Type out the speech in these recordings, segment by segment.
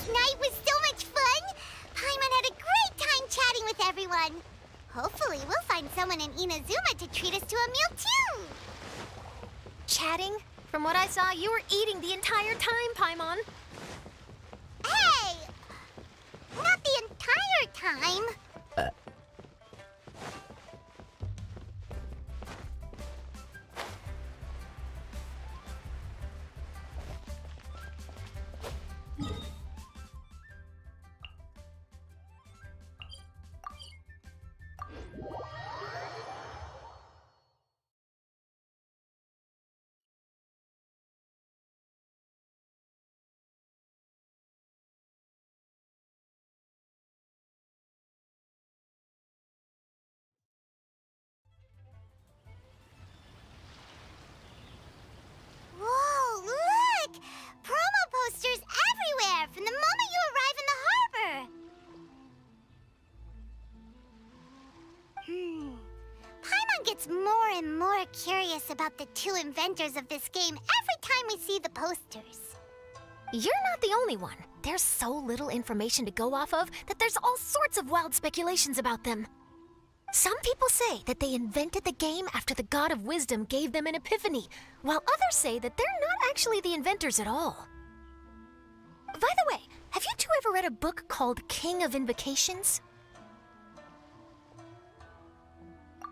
night was so much fun! Paimon had a great time chatting with everyone. Hopefully, we'll find someone in Inazuma to treat us to a meal, too! Chatting? From what I saw, you were eating the entire time, Paimon. Hey! Not the entire time. Whoa, look! Promo posters everywhere from the moment you arrive in the harbor! Paimon gets more and more curious about the two inventors of this game every time we see the posters. You're not the only one. There's so little information to go off of that there's all sorts of wild speculations about them. Some people say that they invented the game after the God of Wisdom gave them an epiphany, while others say that they're not actually the inventors at all. By the way, have you two ever read a book called King of Invocations?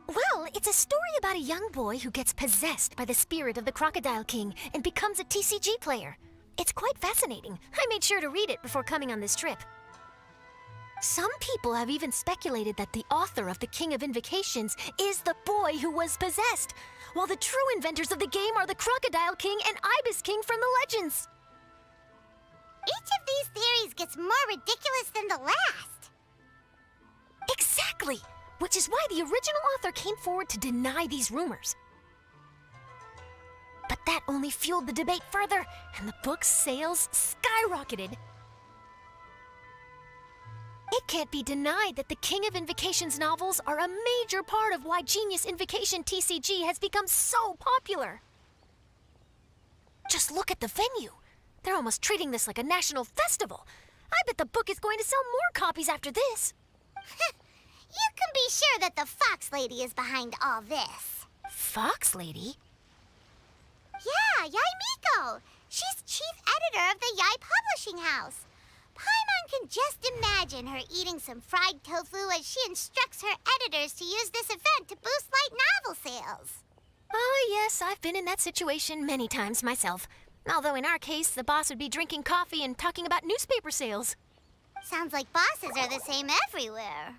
Well, it's a story about a young boy who gets possessed by the spirit of the Crocodile King and becomes a TCG player. It's quite fascinating. I made sure to read it before coming on this trip. Some people have even speculated that the author of the King of Invocations is the boy who was possessed, while the true inventors of the game are the Crocodile King and Ibis King from the legends. Each of these theories gets more ridiculous than the last. Exactly! Which is why the original author came forward to deny these rumors. But that only fueled the debate further, and the book's sales skyrocketed. It can't be denied that the King of Invocations novels are a major part of why Genius Invocation TCG has become so popular. Just look at the venue. They're almost treating this like a national festival. I bet the book is going to sell more copies after this. You can be sure that the Fox Lady is behind all this. Fox Lady? Yeah, Yae Miko. She's chief editor of the Yae Publishing House. Paimon can just imagine her eating some fried tofu as she instructs her editors to use this event to boost light novel sales. Oh, yes, I've been in that situation many times myself. Although in our case, the boss would be drinking coffee and talking about newspaper sales. Sounds like bosses are the same everywhere.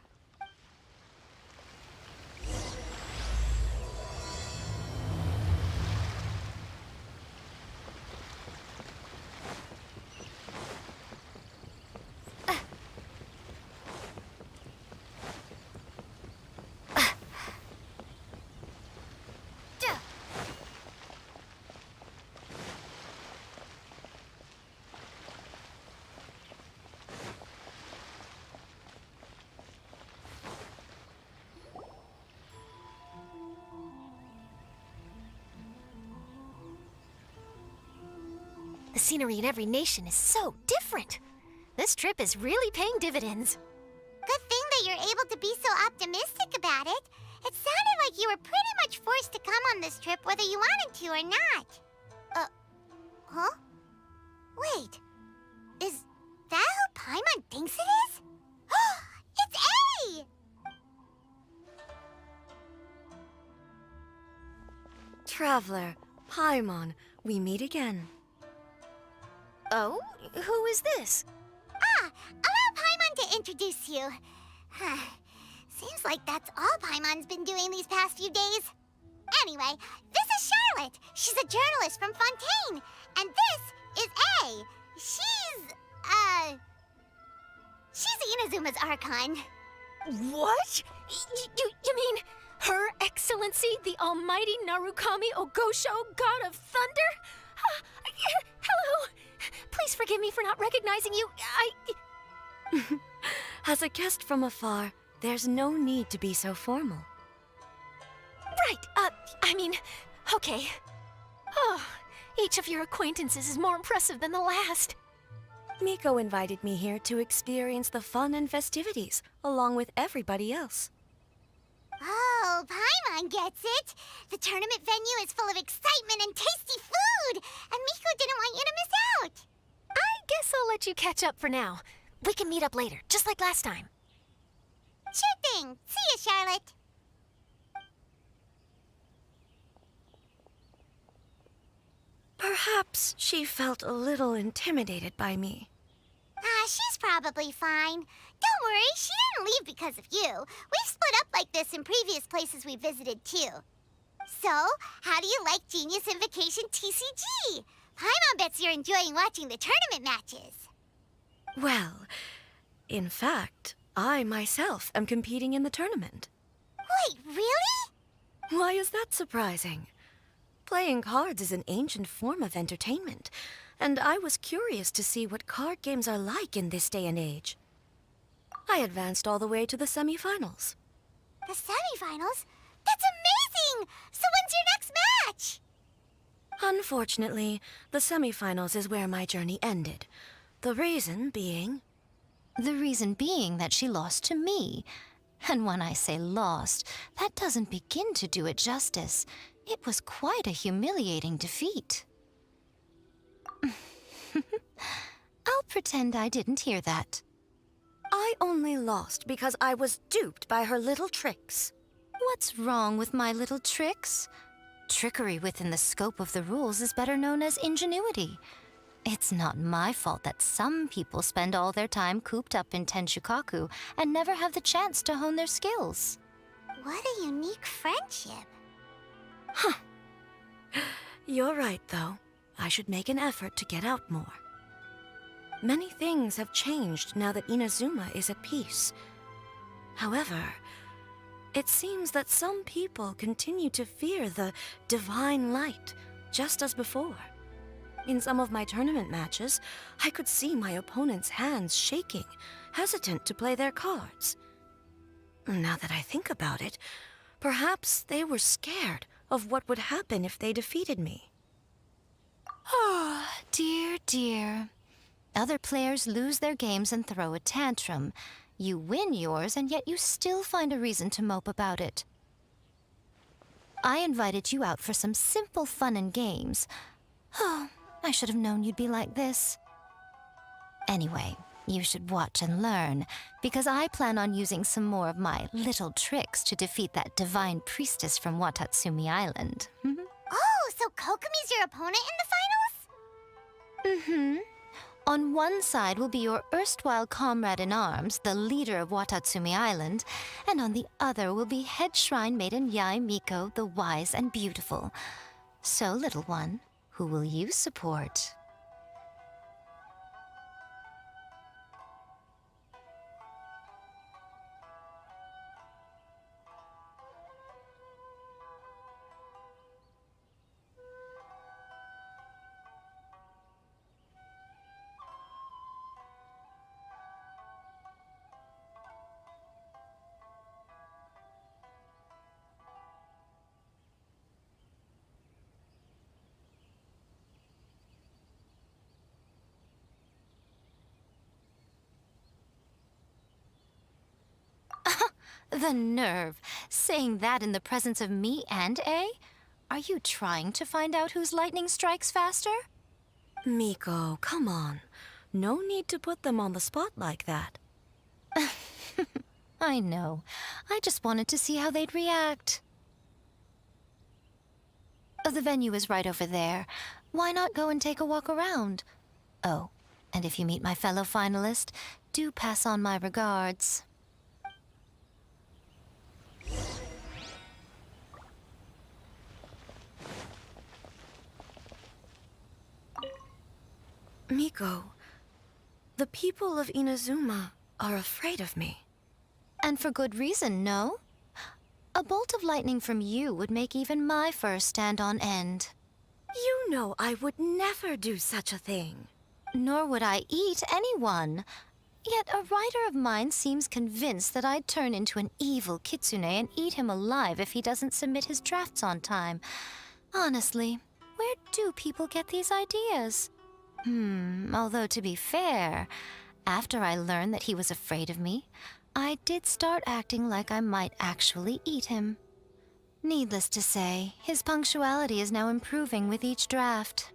The scenery in every nation is so different. This trip is really paying dividends. Good thing that you're able to be so optimistic about it. It sounded like you were pretty much forced to come on this trip whether you wanted to or not. Huh? Wait, is that who Paimon thinks it is? It's A! Traveler, Paimon, we meet again. Oh? Who is this? Allow Paimon to introduce you. Seems like that's all Paimon's been doing these past few days. Anyway, this is Charlotte. She's a journalist from Fontaine. And this is A. She's Inazuma's Archon. What? You mean Her Excellency, the Almighty Narukami Ogosho, God of Thunder? Hello. Please forgive me for not recognizing you. As a guest from afar, there's no need to be so formal. Right, okay. Oh, each of your acquaintances is more impressive than the last. Miko invited me here to experience the fun and festivities, along with everybody else. Oh, Paimon gets it. The tournament venue is full of excitement and tasty food, and Miko didn't want you to miss out. I guess I'll let you catch up for now. We can meet up later, just like last time. Sure thing. See you, Charlotte. Perhaps she felt a little intimidated by me. She's probably fine. Don't worry, she didn't leave because of you. We've split up like this in previous places we visited, too. So, how do you like Genius Invocation TCG? Paimon bets you're enjoying watching the tournament matches. Well, in fact, I myself am competing in the tournament. Wait, really? Why is that surprising? Playing cards is an ancient form of entertainment, and I was curious to see what card games are like in this day and age. I advanced all the way to the semifinals. The semifinals? That's amazing! So when's your next match? Unfortunately, the semifinals is where my journey ended. The reason being... The reason being that she lost to me. And when I say lost, that doesn't begin to do it justice. It was quite a humiliating defeat. I'll pretend I didn't hear that. I only lost because I was duped by her little tricks. What's wrong with my little tricks? Trickery within the scope of the rules is better known as ingenuity. It's not my fault that some people spend all their time cooped up in Tenshukaku and never have the chance to hone their skills. What a unique friendship. Huh. You're right, though. I should make an effort to get out more. Many things have changed now that Inazuma is at peace. However, it seems that some people continue to fear the divine light, just as before. In some of my tournament matches, I could see my opponent's hands shaking, hesitant to play their cards. Now that I think about it, perhaps they were scared of what would happen if they defeated me. Oh, dear, dear. Other players lose their games and throw a tantrum. You win yours, and yet you still find a reason to mope about it. I invited you out for some simple fun and games. Oh, I should have known you'd be like this. Anyway, you should watch and learn, because I plan on using some more of my little tricks to defeat that divine priestess from Watatsumi Island. Oh, so Kokomi's your opponent in the finals? Mm-hmm. On one side will be your erstwhile comrade in arms, the leader of Watatsumi Island, and on the other will be head shrine maiden Yae Miko, the wise and beautiful. So, little one, who will you support? The nerve! Saying that in the presence of me and A? Are you trying to find out whose lightning strikes faster? Miko, come on. No need to put them on the spot like that. I know. I just wanted to see how they'd react. The venue is right over there. Why not go and take a walk around? Oh, and if you meet my fellow finalist, do pass on my regards. Miko, the people of Inazuma are afraid of me. And for good reason, no? A bolt of lightning from you would make even my fur stand on end. You know I would never do such a thing. Nor would I eat anyone. Yet a writer of mine seems convinced that I'd turn into an evil kitsune and eat him alive if he doesn't submit his drafts on time. Honestly, where do people get these ideas? Although to be fair, after I learned that he was afraid of me, I did start acting like I might actually eat him. Needless to say, his punctuality is now improving with each draft.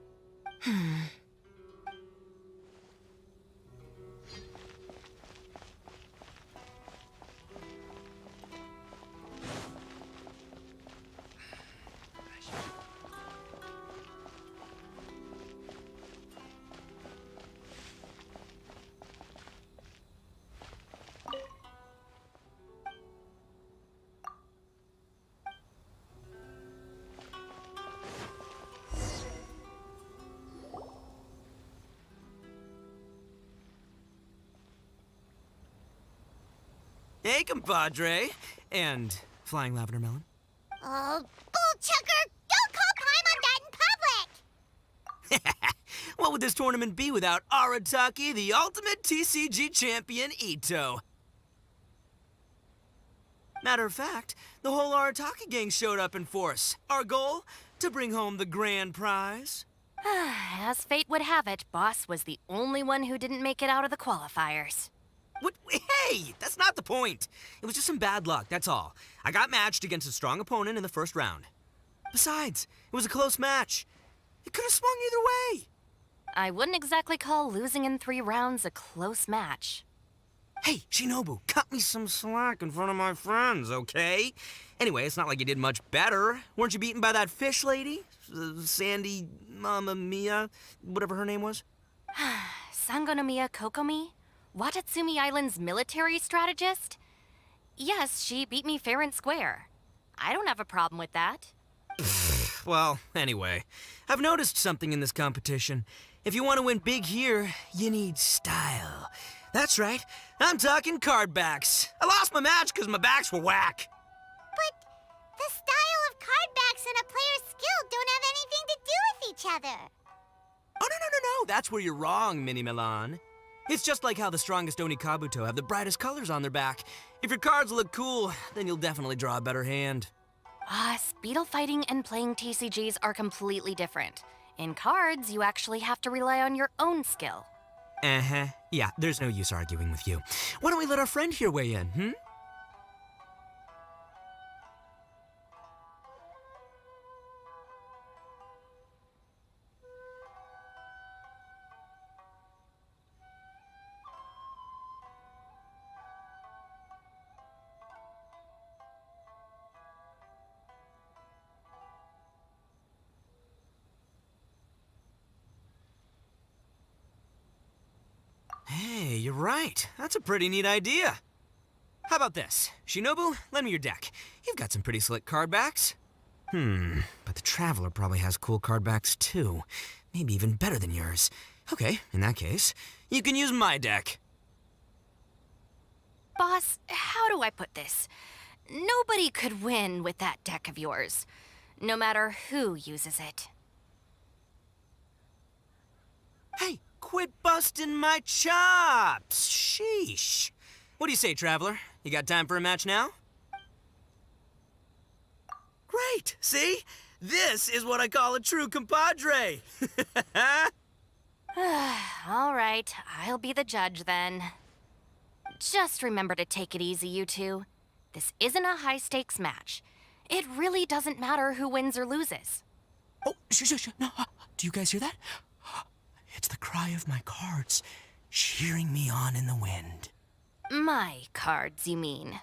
Hey, compadre. And flying lavender melon. Oh, bull chucker! Don't call Paimon that in public! What would this tournament be without Arataki, the ultimate TCG champion, Ito? Matter of fact, the whole Arataki gang showed up in force. Our goal? To bring home the grand prize. As fate would have it, Boss was the only one who didn't make it out of the qualifiers. What? Hey, that's not the point. It was just some bad luck, that's all. I got matched against a strong opponent in the first round. Besides, it was a close match. It could have swung either way. I wouldn't exactly call losing in 3 rounds a close match. Hey, Shinobu, cut me some slack in front of my friends, okay? Anyway, it's not like you did much better. Weren't you beaten by that fish lady? Sandy Mamma Mia, whatever her name was? Sangonomiya Kokomi? Watatsumi Island's military strategist? Yes, she beat me fair and square. I don't have a problem with that. Well, anyway, I've noticed something in this competition. If you want to win big here, you need style. That's right, I'm talking card backs. I lost my match because my backs were whack. But the style of card backs and a player's skill don't have anything to do with each other. Oh, no, that's where you're wrong, Mini Milan. It's just like how the strongest Oni Kabuto have the brightest colors on their back. If your cards look cool, then you'll definitely draw a better hand. Speedle fighting and playing TCGs are completely different. In cards, you actually have to rely on your own skill. Uh-huh. Yeah, there's no use arguing with you. Why don't we let our friend here weigh in, Hey, you're right. That's a pretty neat idea. How about this? Shinobu, lend me your deck. You've got some pretty slick card backs. But the Traveler probably has cool card backs too. Maybe even better than yours. Okay, in that case, you can use my deck. Boss, how do I put this? Nobody could win with that deck of yours, no matter who uses it. Hey, quit busting my chops! Sheesh. What do you say, Traveler? You got time for a match now? Great! See? This is what I call a true compadre! All right, I'll be the judge then. Just remember to take it easy, you two. This isn't a high-stakes match. It really doesn't matter who wins or loses. Oh, shh. No, do you guys hear that? It's the cry of my cards, cheering me on in the wind. My cards, you mean?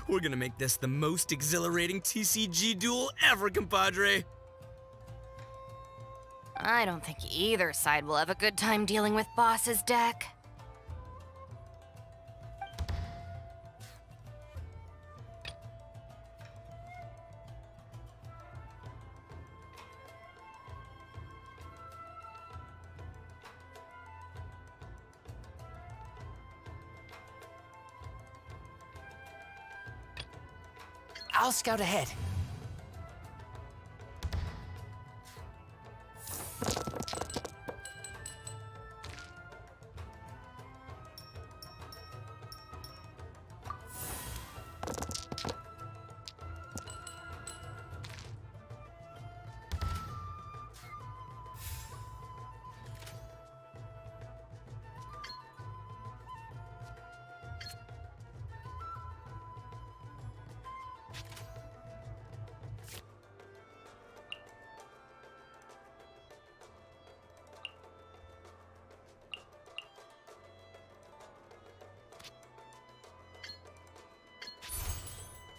We're gonna make this the most exhilarating TCG duel ever, compadre. I don't think either side will have a good time dealing with Boss's deck. I'll scout ahead.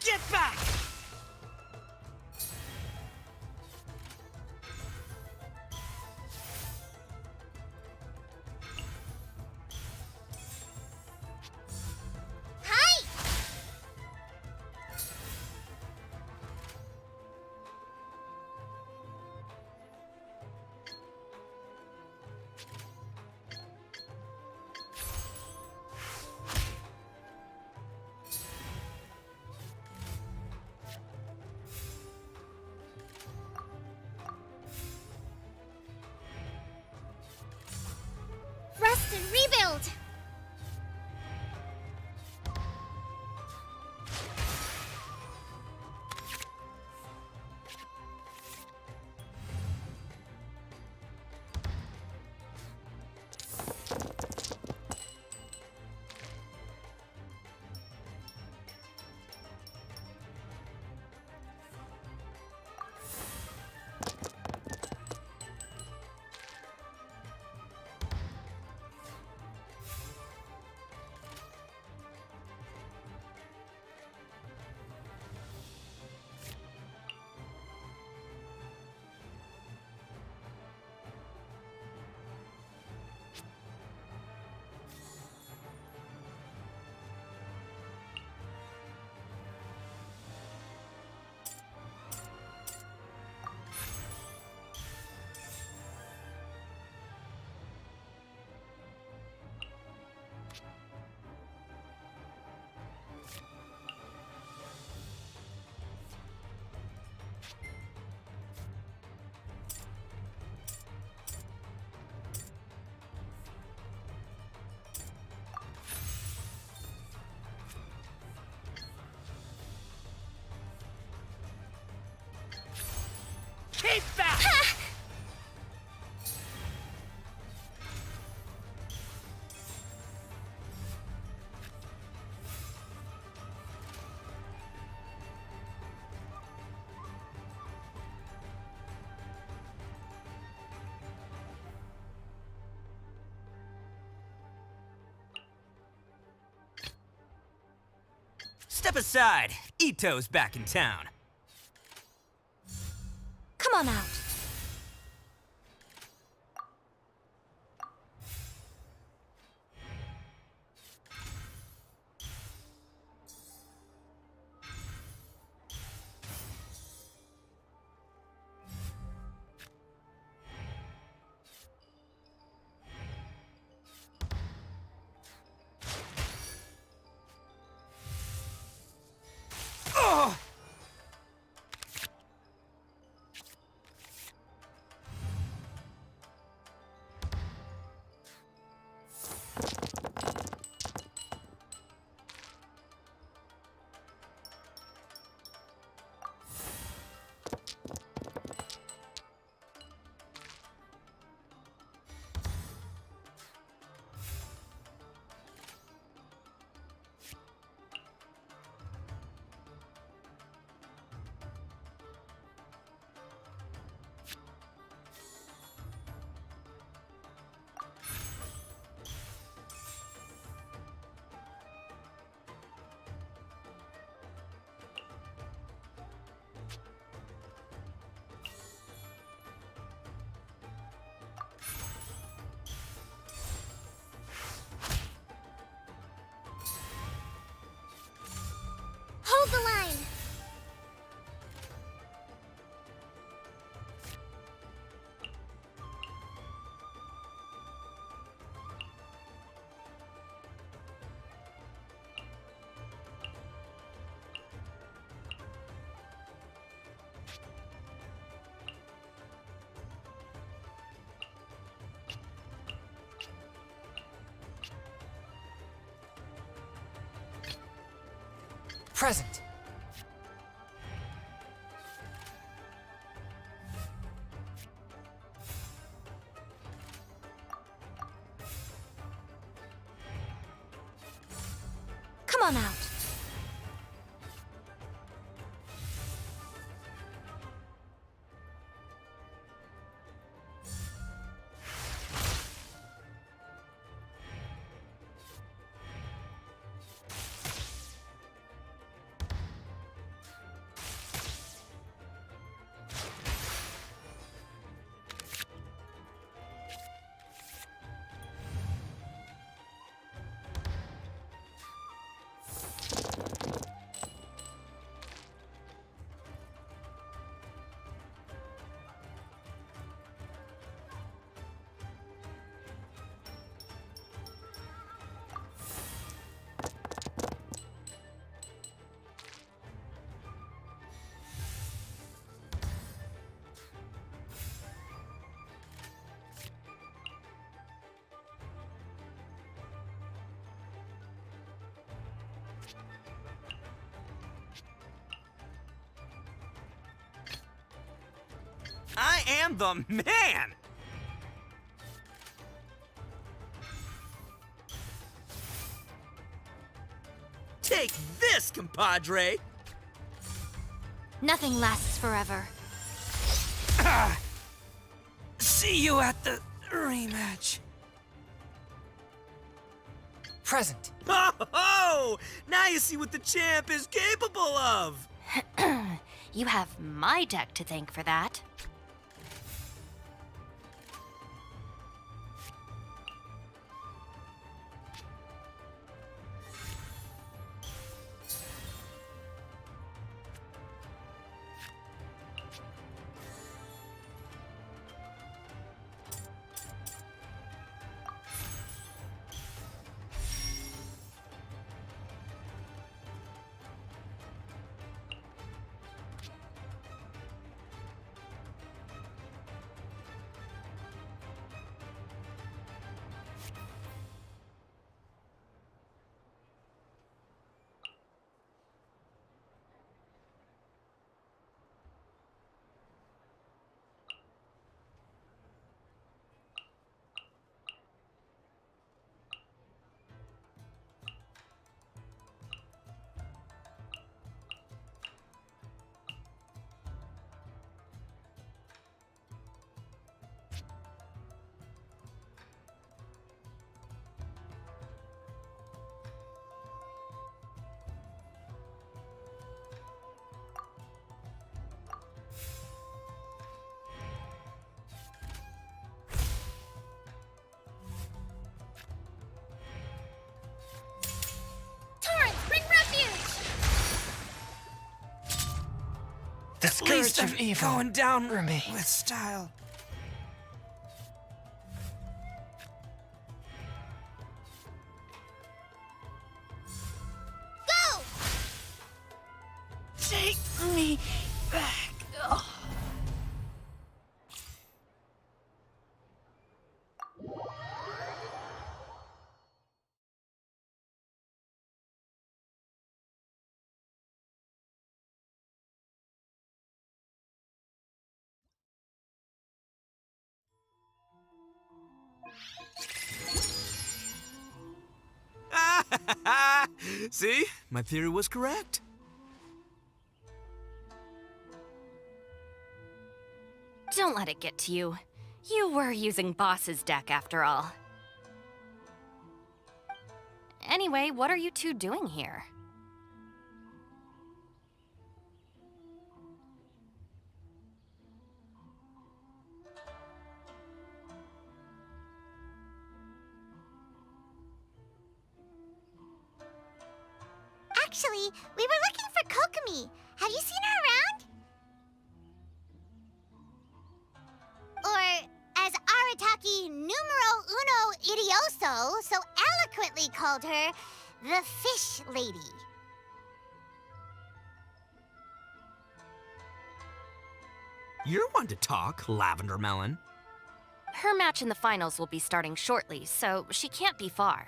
Get back! Hi! Rest and rebuild! Keep back! Step aside. Ito's back in town. Come on out. Present. Come on out. I am the man! Take this, compadre! Nothing lasts forever. See you at the rematch. Present. Oh! Now you see what the champ is capable of! You have my deck to thank for that. The scourge of evil going down remains. with style. Go! Take me back. See? My theory was correct. Don't let it get to you. You were using Boss's deck after all. Anyway, what are you two doing here? Actually, we were looking for Kokomi. Have you seen her around? Or, as Arataki numero uno idioso so eloquently called her, the Fish Lady. You're one to talk, Lavender Melon. Her match in the finals will be starting shortly, so she can't be far.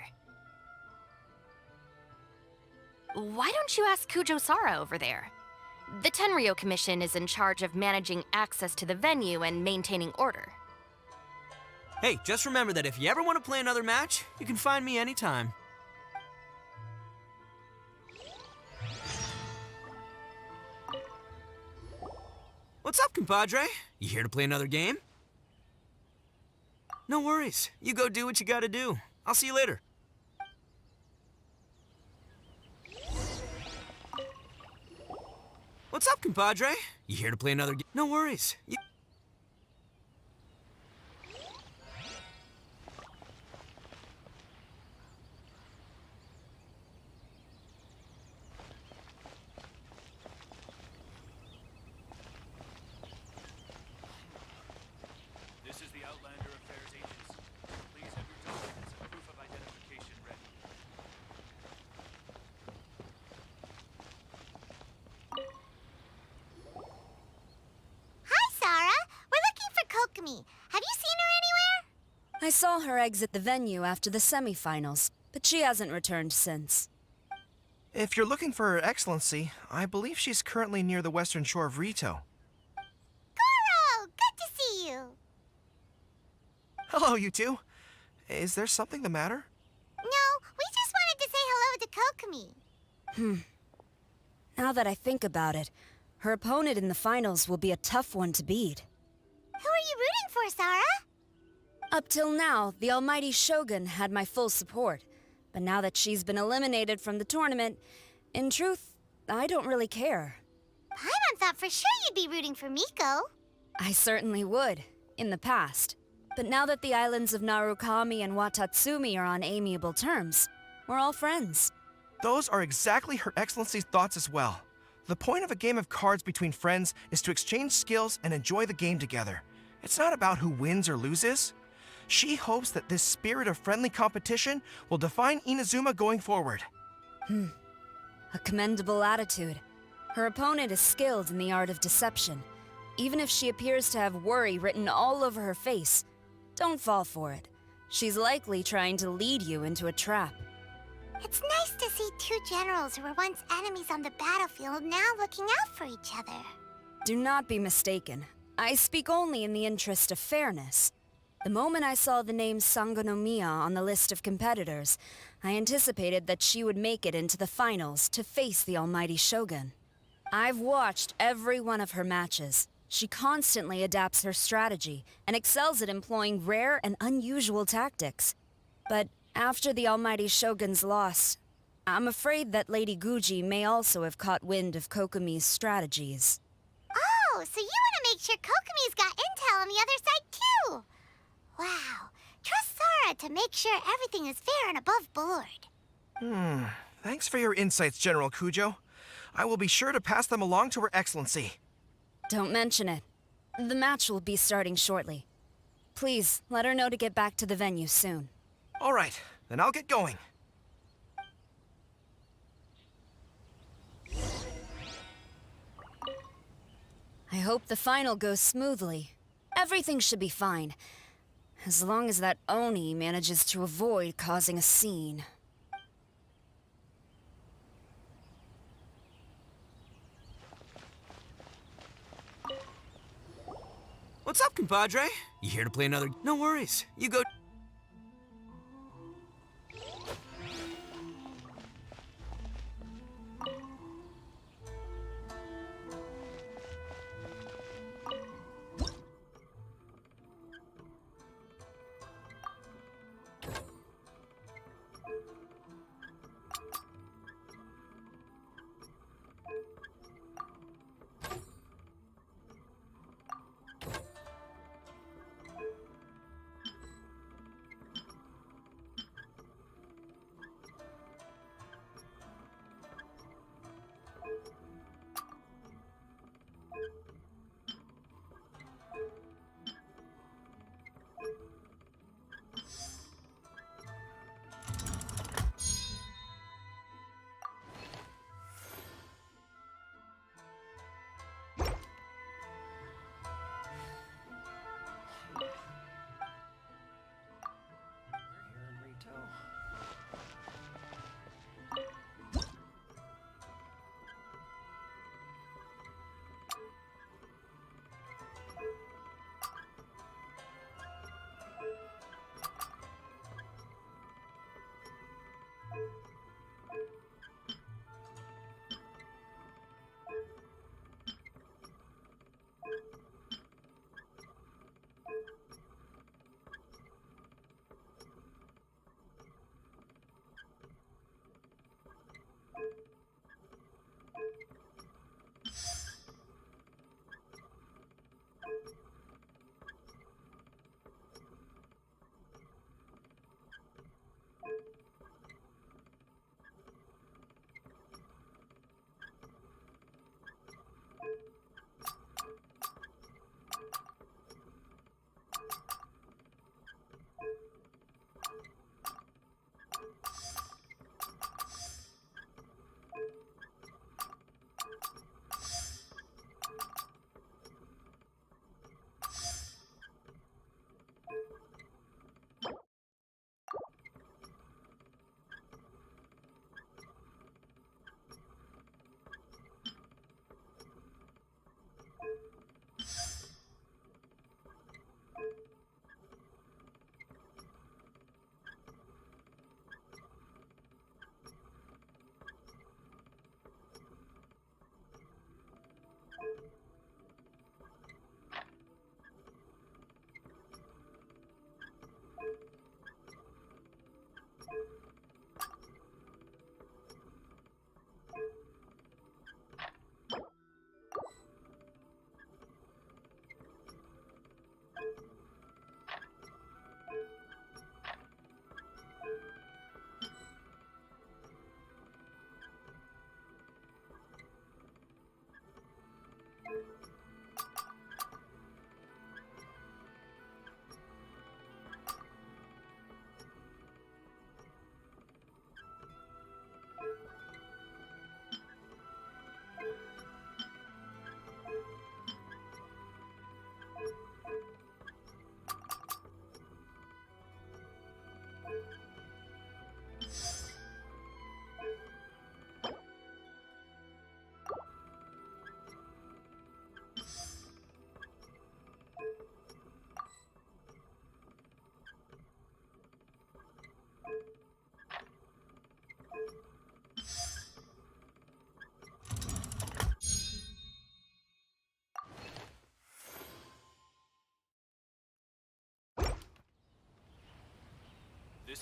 Why don't you ask Kujo-Sara over there? The Tenryo Commission is in charge of managing access to the venue and maintaining order. Hey, just remember that if you ever want to play another match, you can find me anytime. What's up, compadre? You here to play another game? No worries. You go do what you gotta do. I'll see you later. What's up, compadre? You here to play another game? No worries. This is the Outlander Affairs Agency. Please have your documents and proof of identification ready. Hi, Sarah. We're looking for Kokomi. Have you seen her anywhere? I saw her exit the venue after the semifinals, but she hasn't returned since. If you're looking for Her Excellency, I believe she's currently near the western shore of Rito. Goro! Good to see you. Hello, you two. Is there something the matter? No, we just wanted to say hello to Kokomi. Now that I think about it, her opponent in the finals will be a tough one to beat. Who are you rooting for, Sarah? Up till now, the almighty Shogun had my full support. But now that she's been eliminated from the tournament, in truth, I don't really care. Paimon thought for sure you'd be rooting for Miko. I certainly would, in the past. But now that the islands of Narukami and Watatsumi are on amiable terms, we're all friends. Those are exactly Her Excellency's thoughts as well. The point of a game of cards between friends is to exchange skills and enjoy the game together. It's not about who wins or loses. She hopes that this spirit of friendly competition will define Inazuma going forward. A commendable attitude. Her opponent is skilled in the art of deception. Even if she appears to have worry written all over her face, don't fall for it. She's likely trying to lead you into a trap. It's nice to see two generals who were once enemies on the battlefield now looking out for each other. Do not be mistaken. I speak only in the interest of fairness. The moment I saw the name Sangonomiya on the list of competitors, I anticipated that she would make it into the finals to face the almighty Shogun. I've watched every one of her matches. She constantly adapts her strategy and excels at employing rare and unusual tactics. But after the almighty Shogun's loss, I'm afraid that Lady Guji may also have caught wind of Kokomi's strategies. Oh, so you want to make sure Kokomi's got intel on the other side too? Wow. Trust Sarah to make sure everything is fair and above board. Thanks for your insights, General Kujo. I will be sure to pass them along to Her Excellency. Don't mention it. The match will be starting shortly. Please, let her know to get back to the venue soon. All right, then I'll get going. I hope the final goes smoothly. Everything should be fine. As long as that Oni manages to avoid causing a scene. What's up, compadre? You here to play another? No worries. You go.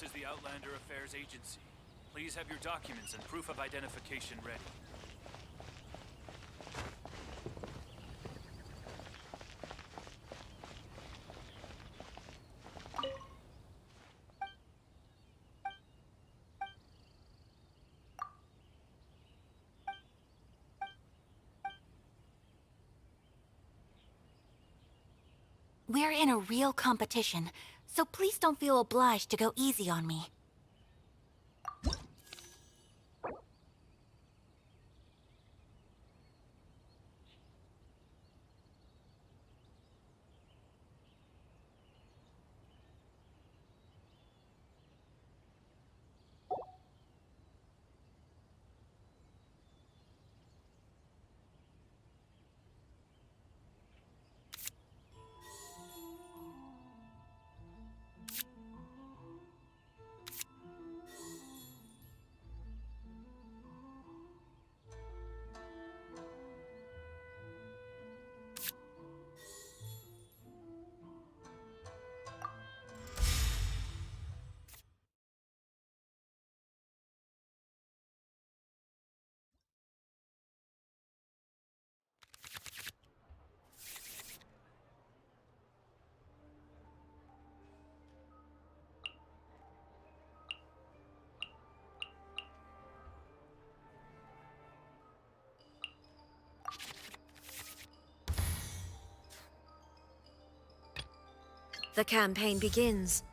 This is the Outlander Affairs Agency. Please have your documents and proof of identification ready. We're in a real competition, so please don't feel obliged to go easy on me. The campaign begins.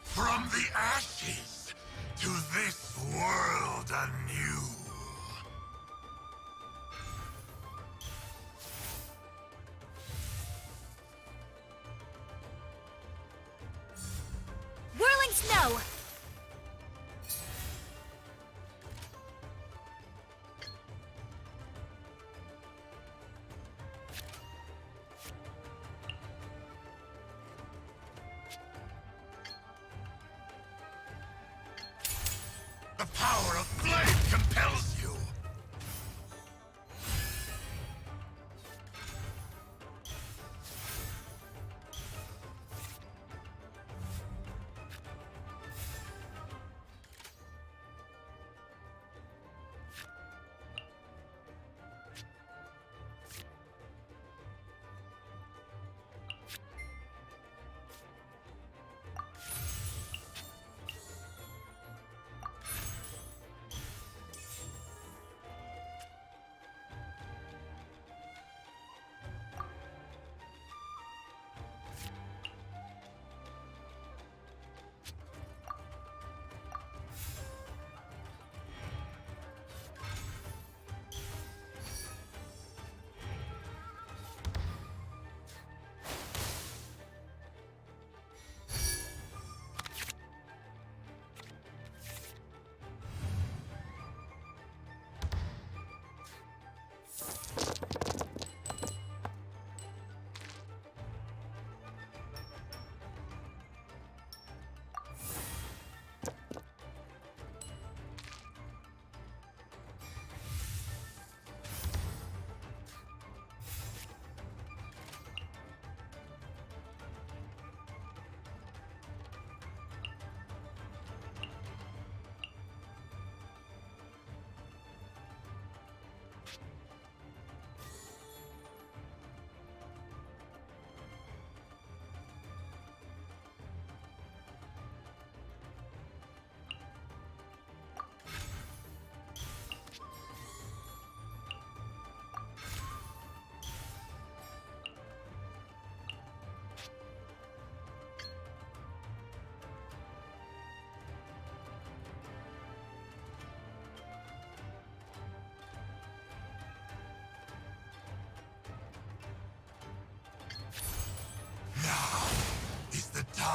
From the ashes to this world anew. Whirling snow! The power of flame compels you!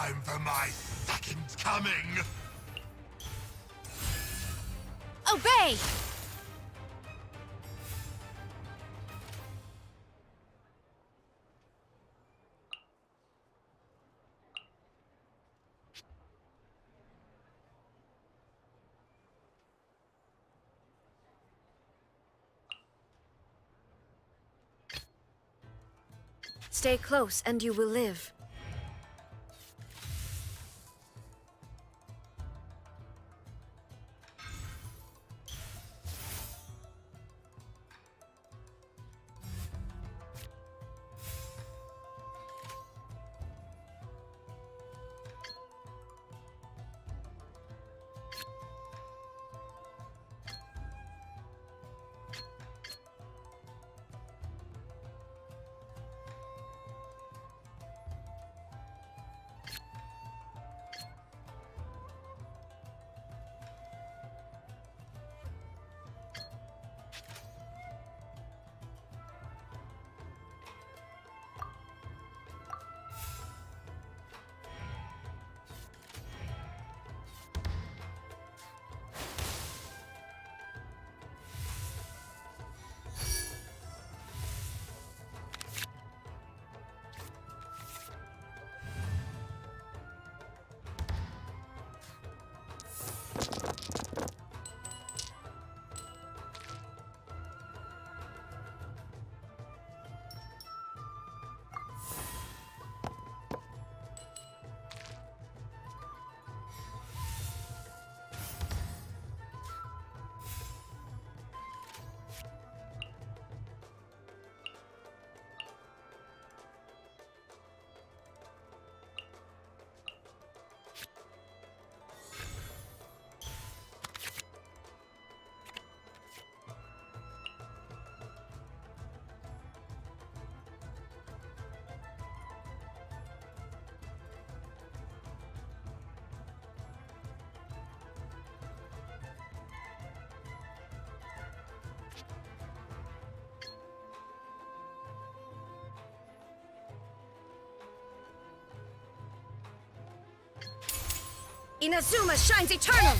time for my second coming! Obey! Stay close and you will live. Inazuma shines eternal!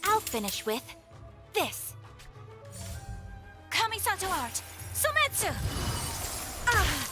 I'll finish with this. Kamisato art, Sometsu! Ah!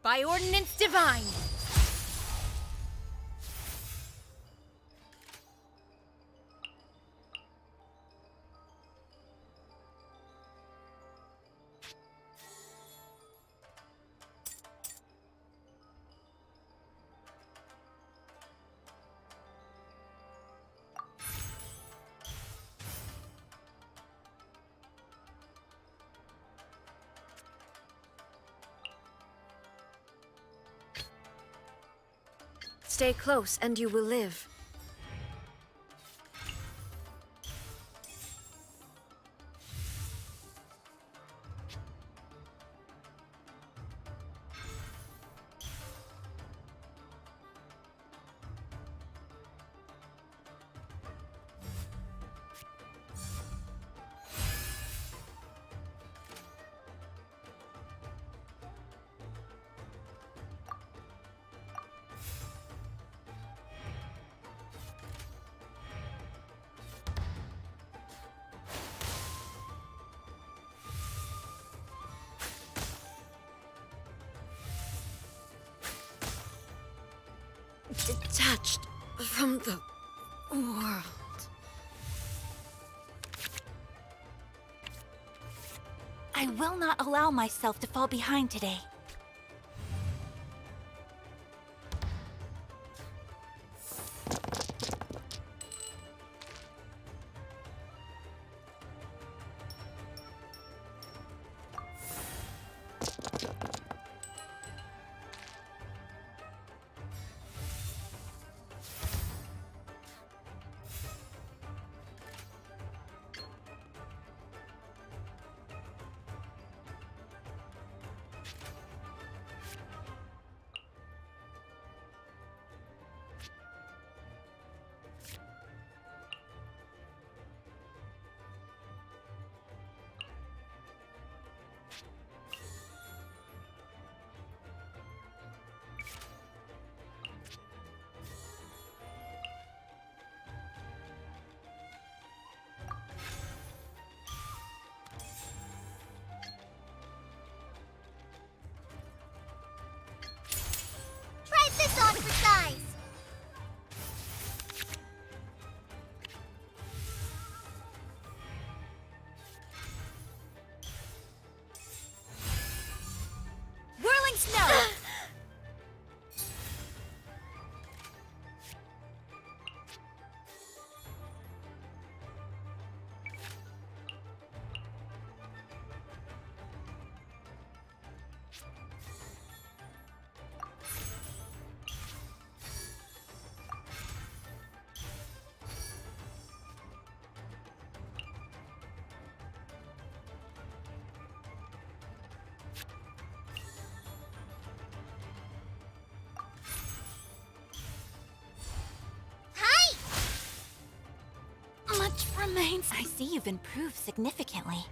By ordinance divine! Stay close and you will live. Detached from the world. I will not allow myself to fall behind today. Try this on for size. Whirling snow! Hi! Much remains. I see you've improved significantly.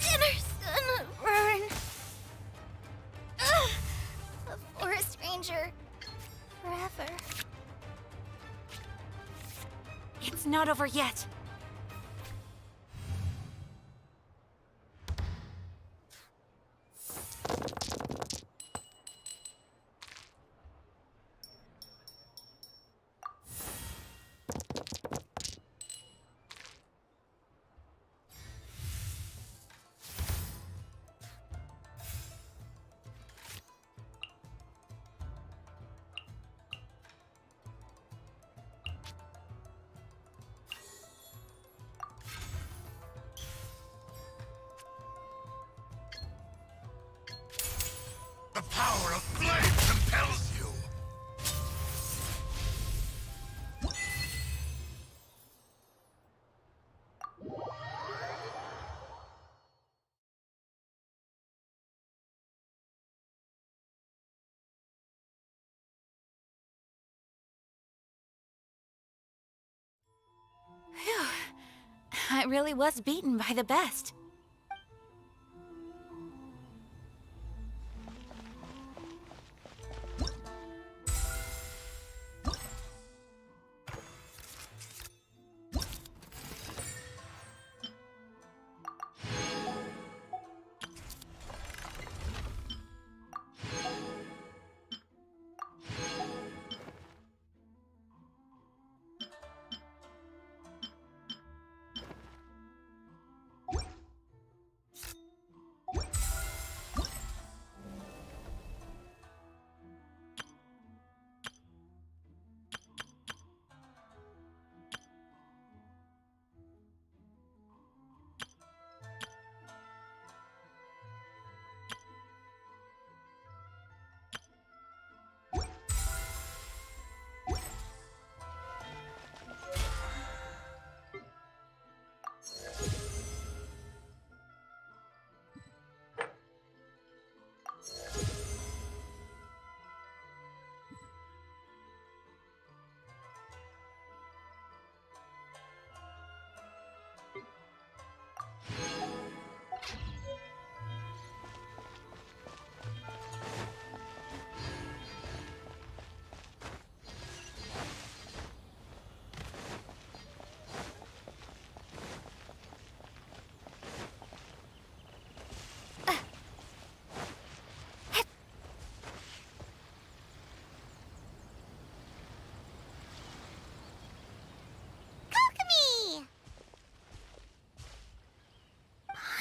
Dinner's gonna burn. Ugh, a forest ranger forever. It's not over yet. The power of flame compels you. Phew. I really was beaten by the best.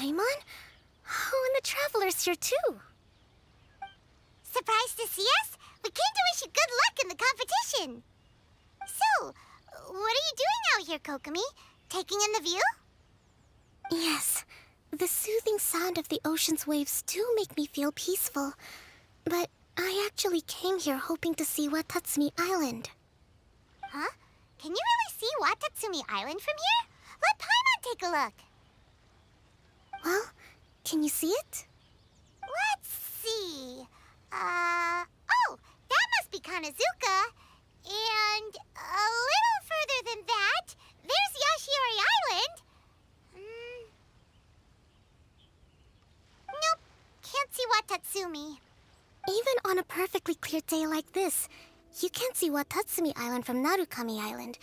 Paimon? Oh, and the Traveler's here too. Surprised to see us? We came to wish you good luck in the competition. So, what are you doing out here, Kokomi? Taking in the view? Yes, the soothing sound of the ocean's waves do make me feel peaceful. But I actually came here hoping to see Watatsumi Island. Huh? Can you really see Watatsumi Island from here? Let Paimon take a look. Well, can you see it? Let's see. Oh, that must be Kanazuka. And a little further than that, there's Yashiori Island. Nope, can't see Watatsumi. Even on a perfectly clear day like this, you can't see Watatsumi Island from Narukami Island.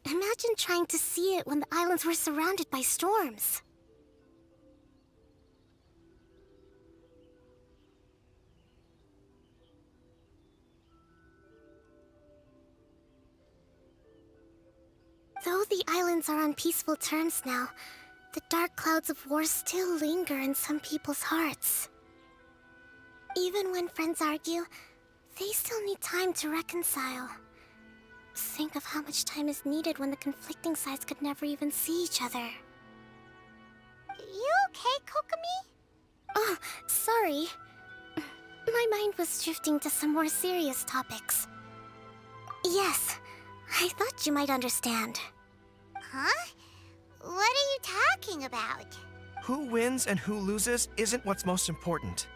Imagine trying to see it when the islands were surrounded by storms. Though the islands are on peaceful terms now, the dark clouds of war still linger in some people's hearts. Even when friends argue, they still need time to reconcile. Think of how much time is needed when the conflicting sides could never even see each other. You okay, Kokomi? Oh, sorry. My mind was drifting to some more serious topics. Yes, I thought you might understand. Huh? What are you talking about? Who wins and who loses isn't what's most important.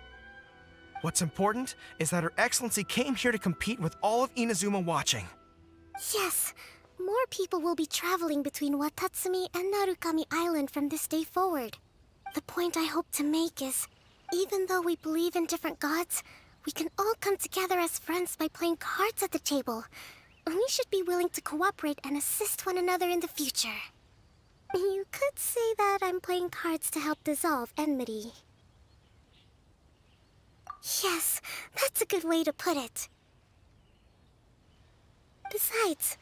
What's important is that Her Excellency came here to compete with all of Inazuma watching. Yes, more people will be traveling between Watatsumi and Narukami Island from this day forward. The point I hope to make is, even though we believe in different gods, we can all come together as friends by playing cards at the table. We should be willing to cooperate and assist one another in the future. You could say that I'm playing cards to help dissolve enmity. Yes, that's a good way to put it. Besides,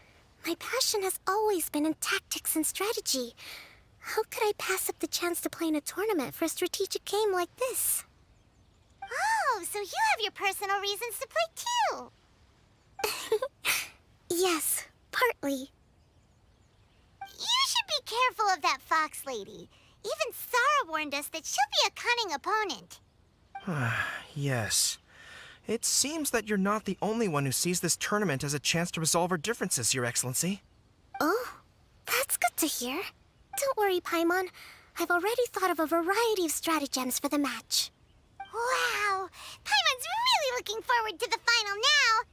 my passion has always been in tactics and strategy. How could I pass up the chance to play in a tournament for a strategic game like this? Oh, so you have your personal reasons to play too. Yes, partly. You should be careful of that fox lady. Even Sara warned us that she'll be a cunning opponent. Yes. It seems that you're not the only one who sees this tournament as a chance to resolve our differences, Your Excellency. Oh, that's good to hear. Don't worry, Paimon. I've already thought of a variety of stratagems for the match. Wow! Paimon's really looking forward to the final now!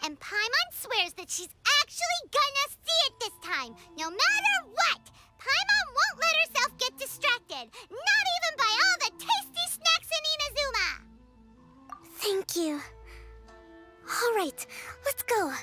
And Paimon swears that she's actually gonna see it this time, no matter what! Paimon won't let herself get distracted, not even by all the tasty snacks in Inazuma! Thank you. All right, let's go.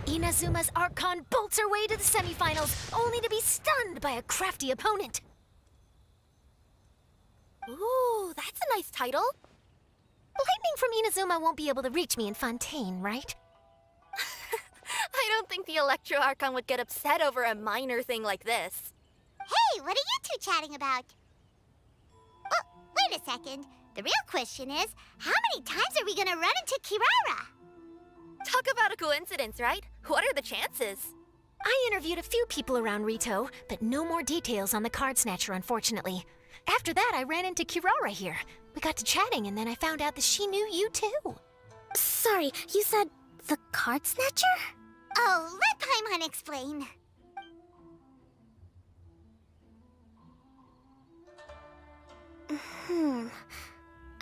Inazuma's Archon bolts her way to the semifinals, only to be stunned by a crafty opponent. Ooh, that's a nice title. Lightning from Inazuma won't be able to reach me in Fontaine, right? I don't think the Electro Archon would get upset over a minor thing like this. Hey, what are you two chatting about? Oh, wait a second. The real question is, how many times are we gonna run into Kirara? Talk about a coincidence, right? What are the chances? I interviewed a few people around Rito, but no more details on the card snatcher, unfortunately. After that, I ran into Kirara here. We got to chatting, and then I found out that she knew you too. Sorry, you said the card snatcher? Oh, let Paimon explain.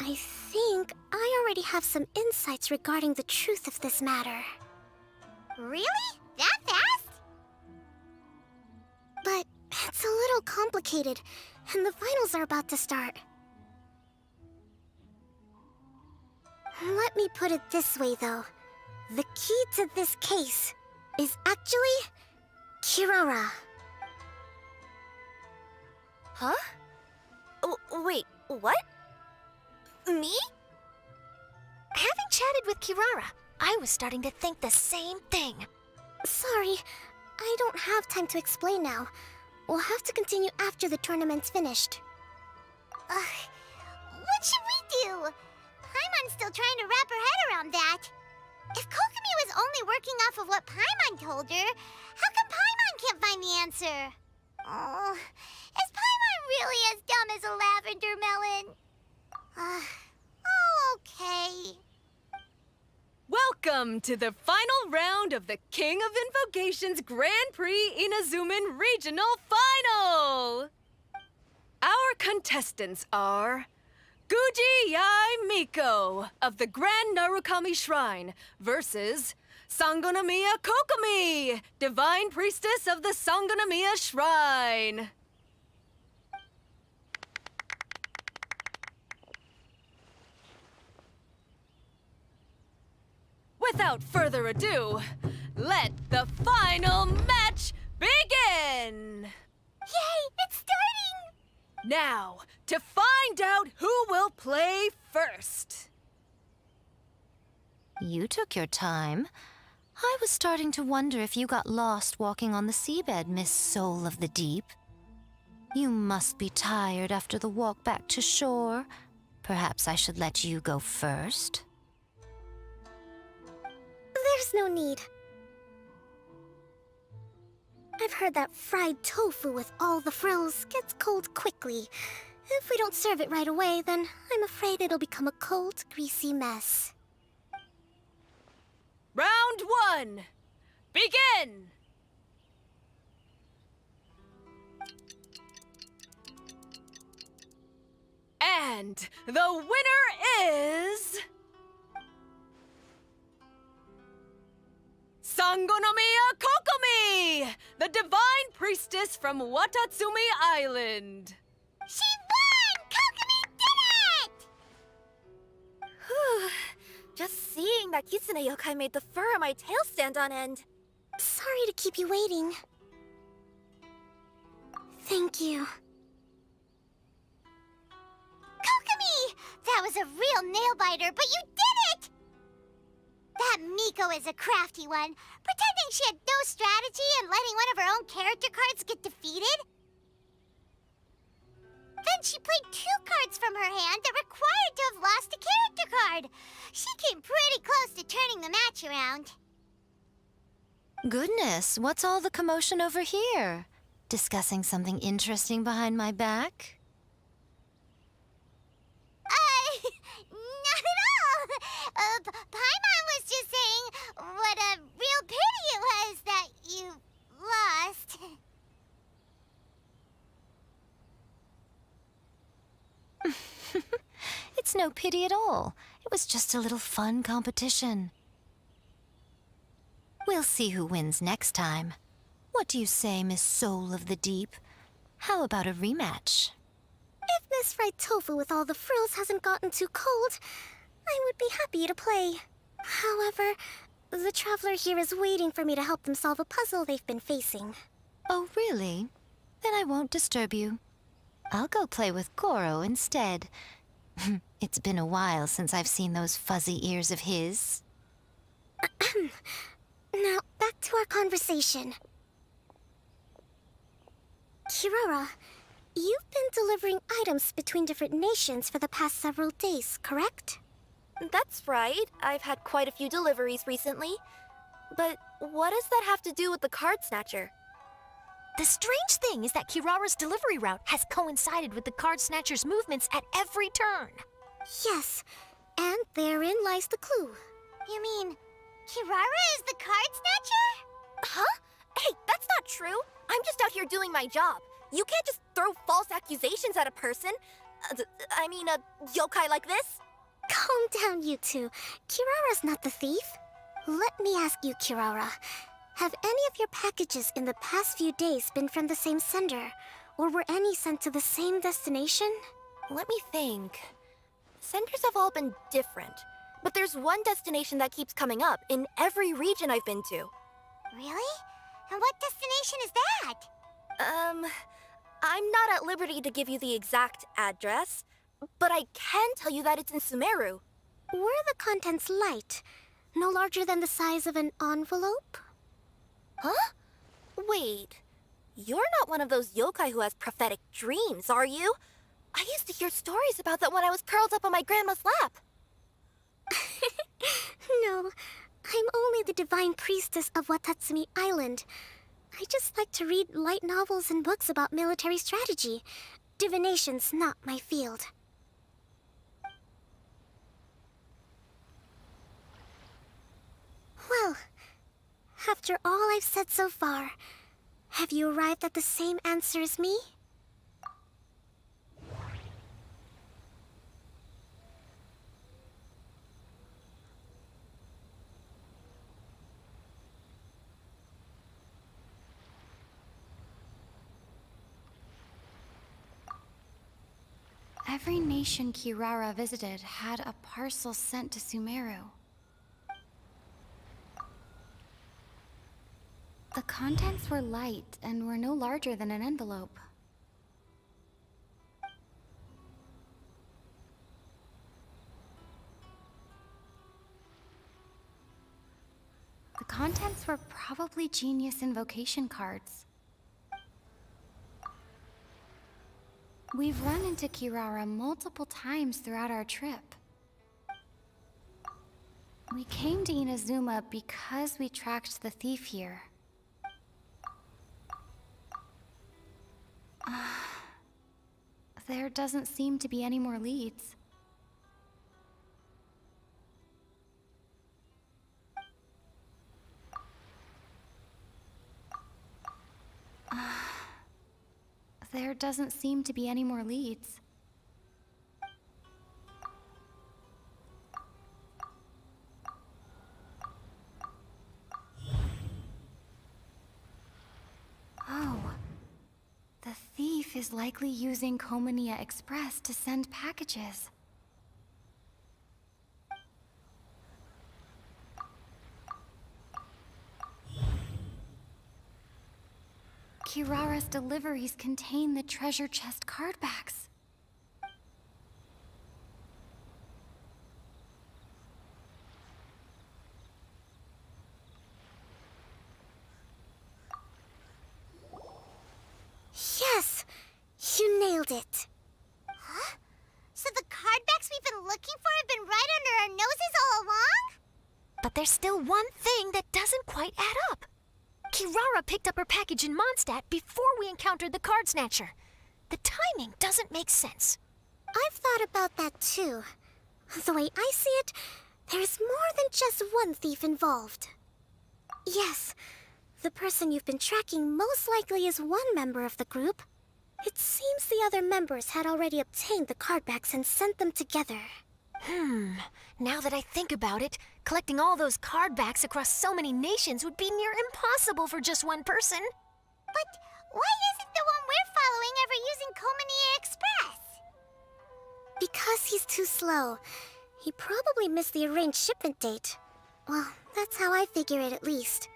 I think I already have some insights regarding the truth of this matter. Really? That fast? complicated, and the finals are about to start. Let me put it this way, though. The key to this case is actually Kirara. Huh? Wait, what? Me? Having chatted with Kirara, I was starting to think the same thing. Sorry, I don't have time to explain now. We'll have to continue after the tournament's finished. What should we do? Paimon's still trying to wrap her head around that. If Kokomi was only working off of what Paimon told her, how come Paimon can't find the answer? Oh, is Paimon really as dumb as a lavender melon? Okay. Welcome to the final round of the King of Invocations Grand Prix Inazuman Regional Final! Our contestants are Guji Yae Miko of the Grand Narukami Shrine versus Sangonomiya Kokomi, Divine Priestess of the Sangonomiya Shrine. Without further ado, let the final match begin! Yay, it's starting! Now, to find out who will play first. You took your time. I was starting to wonder if you got lost walking on the seabed, Miss Soul of the Deep. You must be tired after the walk back to shore. Perhaps I should let you go first. There's no need. I've heard that fried tofu with all the frills gets cold quickly. If we don't serve it right away, then I'm afraid it'll become a cold, greasy mess. Round one, begin! And the winner is... Sangonomiya Kokomi, the Divine Priestess from Watatsumi Island. She won! Kokomi did it! Whew. Just seeing that Kitsune yokai made the fur on my tail stand on end. Sorry to keep you waiting. Thank you. Kokomi! That was a real nail-biter, but you did it! That Miko is a crafty one, pretending she had no strategy and letting one of her own character cards get defeated. Then she played 2 cards from her hand that required to have lost a character card. She came pretty close to turning the match around. Goodness, what's all the commotion over here? Discussing something interesting behind my back? Not at all! Paimon was just saying what a real pity it was that you lost. It's no pity at all. It was just a little fun competition. We'll see who wins next time. What do you say, Miss Soul of the Deep? How about a rematch? If Miss Fried Tofu with all the frills hasn't gotten too cold, I would be happy to play. However, the traveler here is waiting for me to help them solve a puzzle they've been facing. Oh, really? Then I won't disturb you. I'll go play with Goro instead. It's been a while since I've seen those fuzzy ears of his. Now, back to our conversation. Kirara, you've been delivering items between different nations for the past several days, correct? That's right. I've had quite a few deliveries recently. But what does that have to do with the card snatcher? The strange thing is that Kirara's delivery route has coincided with the card snatcher's movements at every turn. Yes, and therein lies the clue. You mean, Kirara is the card snatcher? Huh? Hey, that's not true. I'm just out here doing my job. You can't just throw false accusations at a person. A yokai like this. Calm down, you two. Kirara's not the thief. Let me ask you, Kirara. Have any of your packages in the past few days been from the same sender? Or were any sent to the same destination? Let me think. Centers have all been different, but there's one destination that keeps coming up in every region I've been to. Really? And what destination is that? I'm not at liberty to give you the exact address, but I can tell you that it's in Sumeru. Were the contents light? No larger than the size of an envelope? Huh? Wait, you're not one of those yokai who has prophetic dreams, are you? I used to hear stories about that when I was curled up on my grandma's lap. No, I'm only the divine priestess of Watatsumi Island. I just like to read light novels and books about military strategy. Divination's not my field. Well, after all I've said so far, have you arrived at the same answer as me? Every nation Kirara visited had a parcel sent to Sumeru. The contents were light and were no larger than an envelope. The contents were probably genius invocation cards. We've run into Kirara multiple times throughout our trip. We came to Inazuma because we tracked the thief here. There doesn't seem to be any more leads. There doesn't seem to be any more leads. Oh. The thief is likely using Komania Express to send packages. Kirara's deliveries contain the treasure chest cardbacks. Yes! You nailed it. Huh? So the cardbacks we've been looking for have been right under our noses all along? But there's still one thing that doesn't quite add up. Kirara picked up her package in Mondstadt before we encountered the card snatcher. The timing doesn't make sense. I've thought about that too. The way I see it, there's more than just one thief involved. Yes, the person you've been tracking most likely is one member of the group. It seems the other members had already obtained the cardbacks and sent them together. Now that I think about it, collecting all those cardbacks across so many nations would be near impossible for just one person. But why isn't the one we're following ever using Komania Express? Because he's too slow. He probably missed the arranged shipment date. Well, that's how I figure it at least.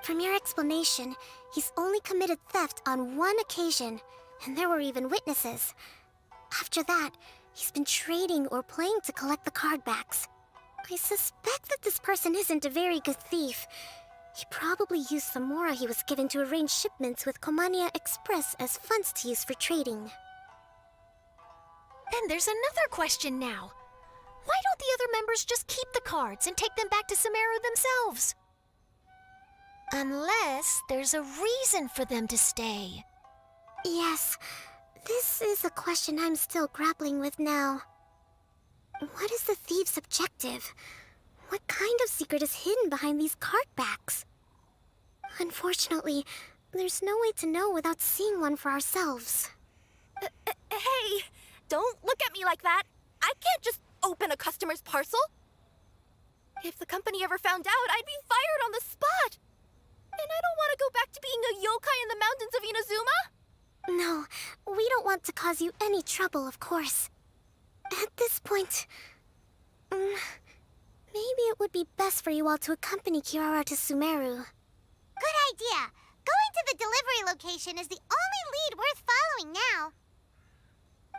From your explanation, he's only committed theft on one occasion, and there were even witnesses. After that, he's been trading or playing to collect the cardbacks. I suspect that this person isn't a very good thief. He probably used the mora he was given to arrange shipments with Komania Express as funds to use for trading. Then there's another question now. Why don't the other members just keep the cards and take them back to Sumeru themselves? Unless there's a reason for them to stay. Yes, this is a question I'm still grappling with now. What is the thief's objective? What kind of secret is hidden behind these cardbacks? Unfortunately, there's no way to know without seeing one for ourselves. Hey, don't look at me like that. I can't just open a customer's parcel. If the company ever found out, I'd be fired on the spot. And I don't want to go back to being a yokai in the mountains of Inazuma. No, we don't want to cause you any trouble, of course. At this point, maybe it would be best for you all to accompany Kirara to Sumeru. Good idea. Going to the delivery location is the only lead worth following now.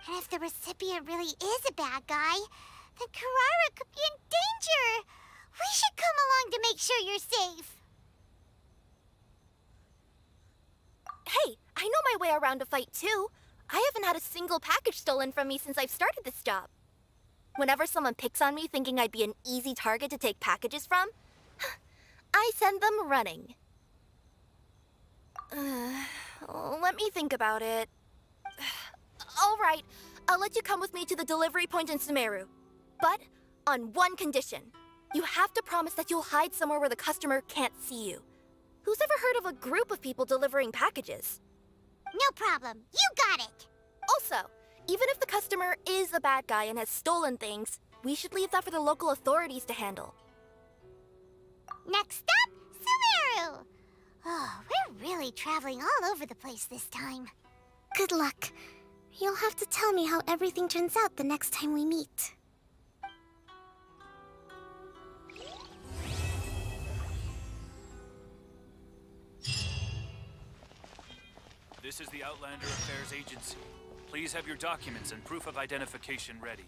And if the recipient really is a bad guy, then Kirara could be in danger. We should come along to make sure you're safe. Hey, I know my way around a fight too. I haven't had a single package stolen from me since I've started this job. Whenever someone picks on me thinking I'd be an easy target to take packages from, I send them running. Let me think about it. All right, I'll let you come with me to the delivery point in Sumeru. But on one condition. You have to promise that you'll hide somewhere where the customer can't see you. Who's ever heard of a group of people delivering packages? No problem. You got it. Also, even if the customer is a bad guy and has stolen things, we should leave that for the local authorities to handle. Next up, Sumeru! Oh, we're really traveling all over the place this time. Good luck. You'll have to tell me how everything turns out the next time we meet. This is the Outlander Affairs Agency. Please have your documents and proof of identification ready.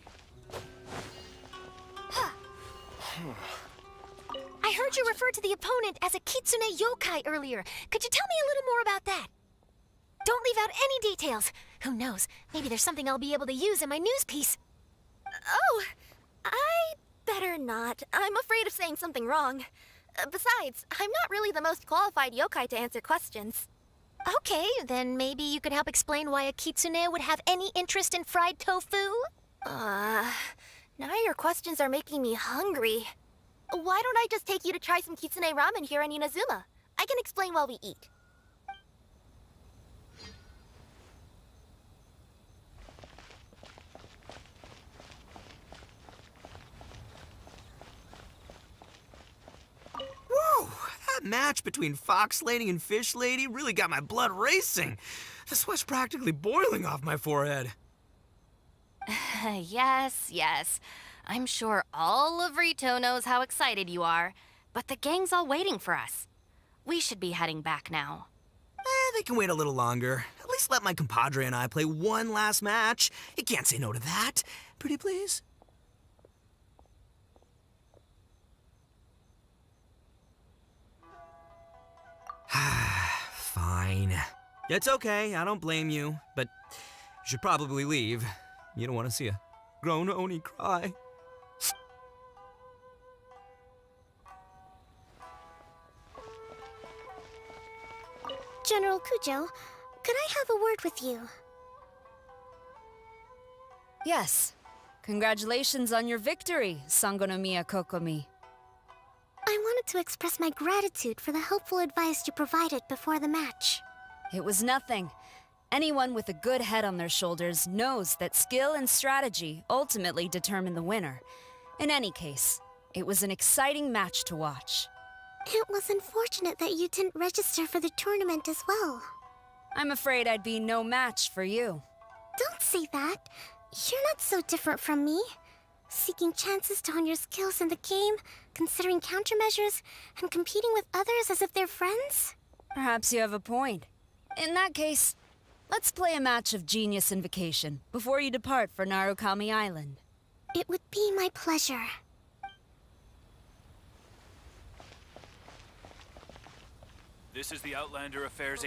I heard you refer to the opponent as a kitsune yokai earlier. Could you tell me a little more about that? Don't leave out any details. Who knows? Maybe there's something I'll be able to use in my news piece. Oh, I better not. I'm afraid of saying something wrong. Besides, I'm not really the most qualified yokai to answer questions. Okay, then maybe you could help explain why a kitsune would have any interest in fried tofu? Now your questions are making me hungry. Why don't I just take you to try some kitsune ramen here in Inazuma? I can explain while we eat. Whoa! That match between Fox Lady and Fish Lady really got my blood racing. The sweat's practically boiling off my forehead. Yes. I'm sure all of Rito knows how excited you are, but the gang's all waiting for us. We should be heading back now. They can wait a little longer. At least let my compadre and I play one last match. You can't say no to that. Pretty please? Fine. It's okay, I don't blame you, but you should probably leave. You don't want to see a grown Oni cry. General Kujo, could I have a word with you? Yes. Congratulations on your victory, Sangonomiya Kokomi. I wanted to express my gratitude for the helpful advice you provided before the match. It was nothing. Anyone with a good head on their shoulders knows that skill and strategy ultimately determine the winner. In any case, it was an exciting match to watch. It was unfortunate that you didn't register for the tournament as well. I'm afraid I'd be no match for you. Don't say that. You're not so different from me. Seeking chances to hone your skills in the game, considering countermeasures, and competing with others as if they're friends? Perhaps you have a point. In that case, let's play a match of Genius Invocation before you depart for Narukami Island. It would be my pleasure. This is the Outlander Affairs Agency.